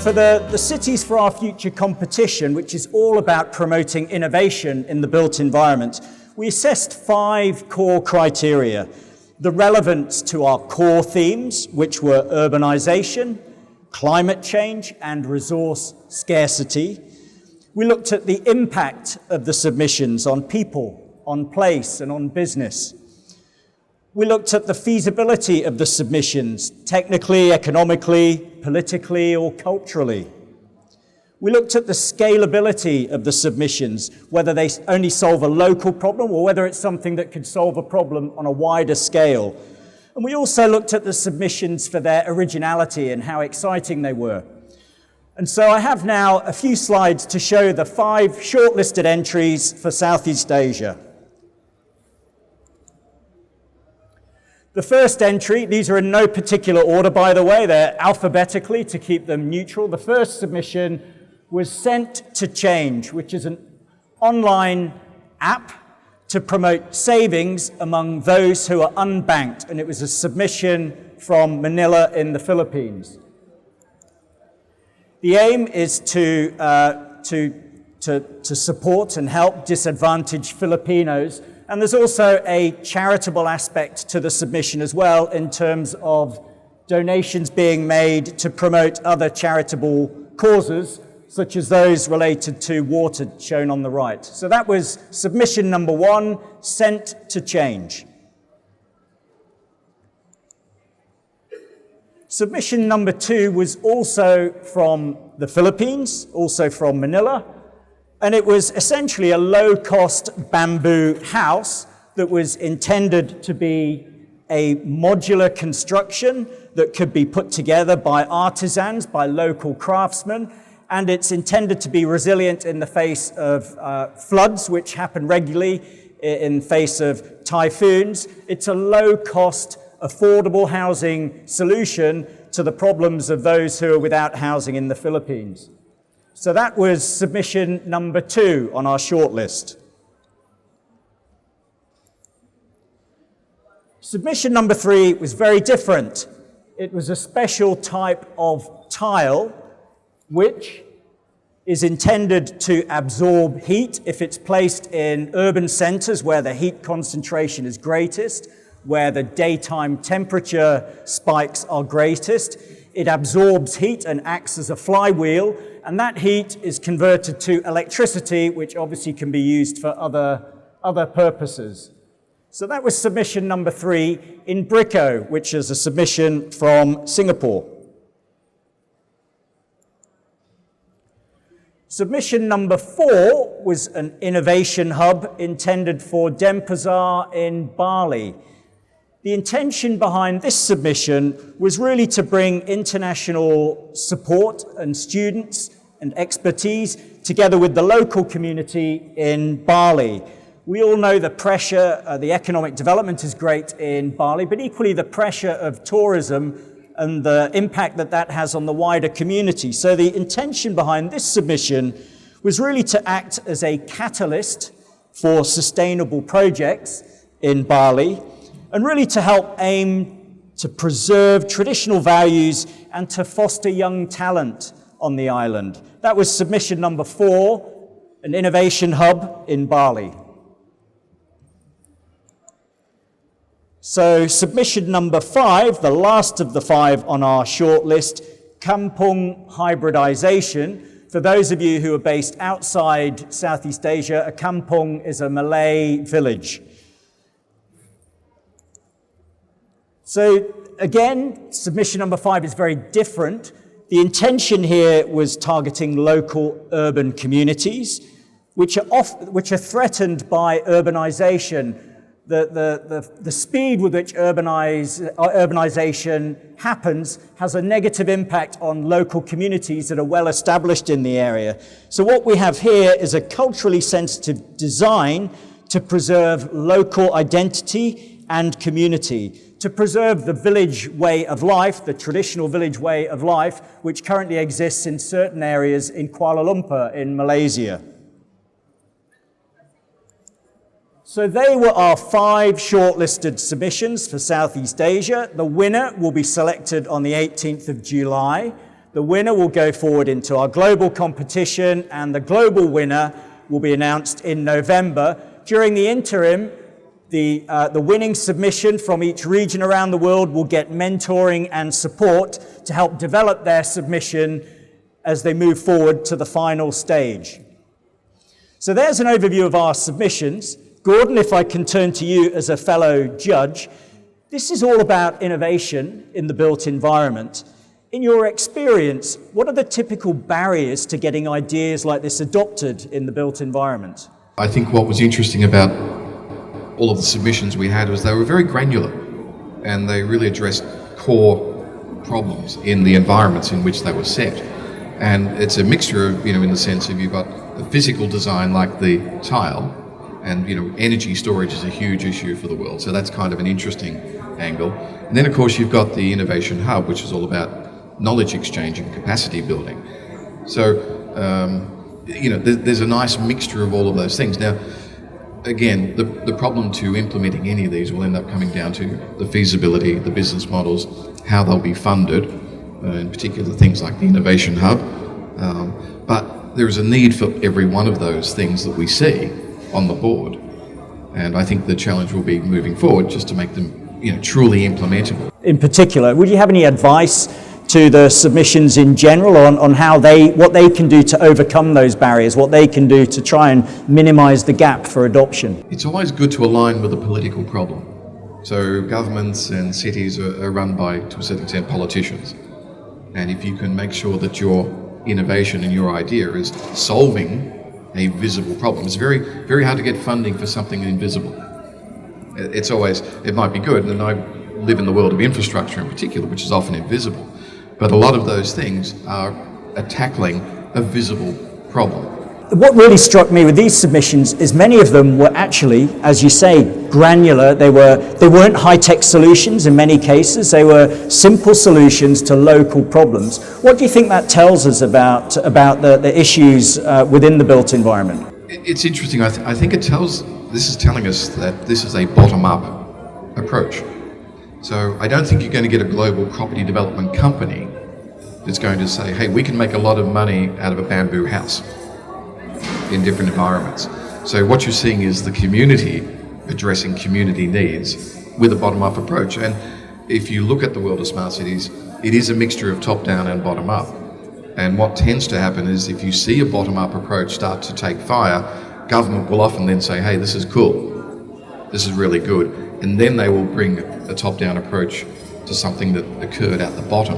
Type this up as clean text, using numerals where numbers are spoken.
for the Cities for Our Future competition, which is all about promoting innovation in the built environment, we assessed 5 core criteria. The relevance to our core themes, which were urbanization, climate change, and resource scarcity. We looked at the impact of the submissions on people, on place, and on business. We looked at the feasibility of the submissions, technically, economically, politically, or culturally. We looked at the scalability of the submissions, whether they only solve a local problem or whether it's something that could solve a problem on a wider scale. And we also looked at the submissions for their originality and how exciting they were. And so I have now a few slides to show the 5 shortlisted entries for Southeast Asia. The first entry, these are in no particular order, by the way, they're alphabetically to keep them neutral. The first submission was Sent to Change, which is an online app to promote savings among those who are unbanked, and it was a submission from Manila in the Philippines. The aim is to support and help disadvantaged Filipinos. And there's also a charitable aspect to the submission as well in terms of donations being made to promote other charitable causes, such as those related to water shown on the right. So that was submission number 1, Sent to Change. Submission number 2 was also from the Philippines, also from Manila. And it was essentially a low-cost bamboo house that was intended to be a modular construction that could be put together by artisans, by local craftsmen, and it's intended to be resilient in the face of floods, which happen regularly in face of typhoons. It's a low-cost, affordable housing solution to the problems of those who are without housing in the Philippines. So that was submission number 2 on our shortlist. Submission number 3 was very different. It was a special type of tile which is intended to absorb heat if it's placed in urban centers where the heat concentration is greatest, where the daytime temperature spikes are greatest. It absorbs heat and acts as a flywheel, and that heat is converted to electricity, which obviously can be used for other purposes. So that was submission number 3 in Brico, which is a submission from Singapore. Submission number 4 was an innovation hub intended for Denpasar in Bali. The intention behind this submission was really to bring international support and students and expertise together with the local community in Bali. We all know the pressure, the economic development is great in Bali, but equally the pressure of tourism and the impact that that has on the wider community. So the intention behind this submission was really to act as a catalyst for sustainable projects in Bali, and really to help aim to preserve traditional values and to foster young talent on the island. That was submission number 4, an innovation hub in Bali. So submission number 5, the last of the 5 on our shortlist, Kampung hybridization. For those of you who are based outside Southeast Asia, a kampung is a Malay village. So again, submission number 5 is very different. The intention here was targeting local urban communities, which are threatened by urbanization. The speed with which urbanization happens has a negative impact on local communities that are well established in the area. So what we have here is a culturally sensitive design to preserve local identity and community, to preserve the village way of life, the traditional village way of life, which currently exists in certain areas in Kuala Lumpur in Malaysia. So they were our 5 shortlisted submissions for Southeast Asia. The winner will be selected on the 18th of July. The winner will go forward into our global competition, and the global winner will be announced in November. During the interim, the winning submission from each region around the world will get mentoring and support to help develop their submission as they move forward to the final stage. So there's an overview of our submissions. Gordon, if I can turn to you as a fellow judge, this is all about innovation in the built environment. In your experience, what are the typical barriers to getting ideas like this adopted in the built environment? I think what was interesting about all of the submissions we had was they were very granular, and they really addressed core problems in the environments in which they were set. And it's a mixture of, in the sense of you've got a physical design like the tile, and energy storage is a huge issue for the world, so that's kind of an interesting angle. And then of course you've got the innovation hub, which is all about knowledge exchange and capacity building. So there's a nice mixture of all of those things. Now again, the problem to implementing any of these will end up coming down to the feasibility, the business models, how they'll be funded, in particular things like the innovation hub. But there is a need for every one of those things that we see on the board. And I think the challenge will be moving forward just to make them truly implementable. In particular, would you have any advice to the submissions in general on what they can do to overcome those barriers, what they can do to try and minimize the gap for adoption? It's always good to align with a political problem. So governments and cities are run by, to a certain extent, politicians. And if you can make sure that your innovation and your idea is solving a visible problem, it's very, very hard to get funding for something invisible. It might be good, and I live in the world of infrastructure in particular, which is often invisible. But a lot of those things are tackling a visible problem. What really struck me with these submissions is many of them were actually, as you say, granular. They weren't high-tech solutions in many cases. They were simple solutions to local problems. What do you think that tells us about the issues within the built environment? It's interesting. I think this is telling us that this is a bottom-up approach. So I don't think you're going to get a global property development company that's going to say, hey, we can make a lot of money out of a bamboo house in different environments. So what you're seeing is the community addressing community needs with a bottom-up approach. And if you look at the world of smart cities, it is a mixture of top-down and bottom-up. And what tends to happen is if you see a bottom-up approach start to take fire, government will often then say, hey, this is cool, this is really good. And then they will bring a top-down approach to something that occurred at the bottom.